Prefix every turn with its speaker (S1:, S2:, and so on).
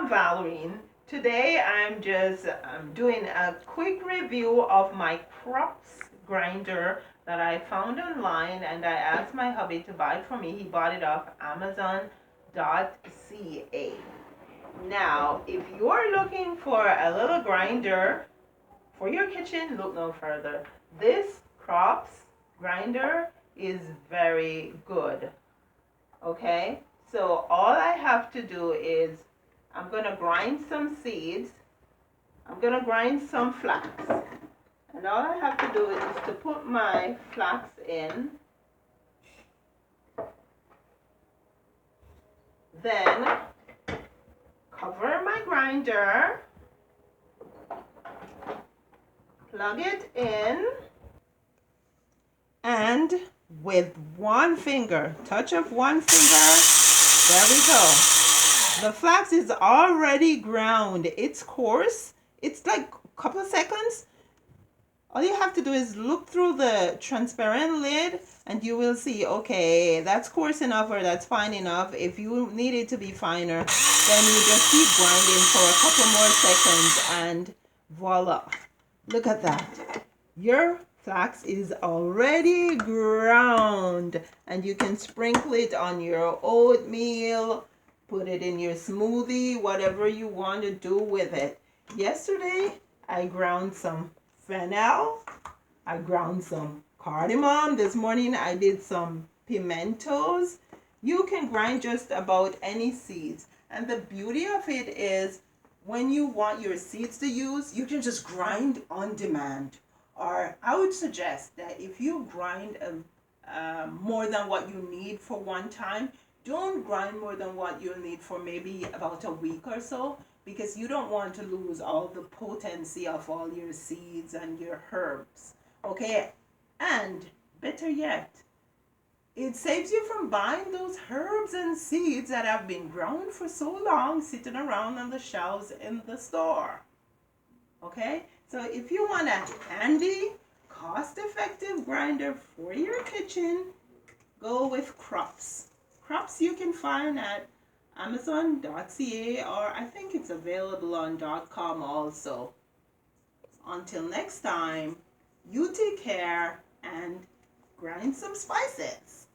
S1: I'm Valerine. Today I'm doing a quick review of my Crops grinder that I found online, and I asked my hubby to buy it for me. He bought it off Amazon.ca. Now, if you're looking for a little grinder for your kitchen, look no further. This Crops grinder is very good. Okay, so all I have to do is I'm gonna grind some seeds. I'm gonna grind some flax. And all I have to do is to put my flax in. Then cover my grinder. Plug it in. And with one finger, touch of one finger, there we go. The flax is already ground. It's coarse. It's like a couple of seconds. All you have to do is look through the transparent lid and you will see, okay, that's coarse enough or that's fine enough. If you need it to be finer, then you just keep grinding for a couple more seconds and voila. Look at that. Your flax is already ground and you can sprinkle it on your oatmeal, put it in your smoothie, whatever you want to do with it. Yesterday, I ground some fennel. I ground some cardamom. This morning, I did some pimentos. You can grind just about any seeds. And the beauty of it is when you want your seeds to use, you can just grind on demand. Or I would suggest that if you grind more than what you need for one time, don't grind more than what you'll need for maybe about a week or so, because you don't want to lose all the potency of all your seeds and your herbs. Okay? And better yet, it saves you from buying those herbs and seeds that have been grown for so long sitting around on the shelves in the store. Okay? So if you want a handy, cost-effective grinder for your kitchen, go with Crops. Crops you can find at Amazon.ca, or I think it's available on .com also. Until next time, you take care and grind some spices.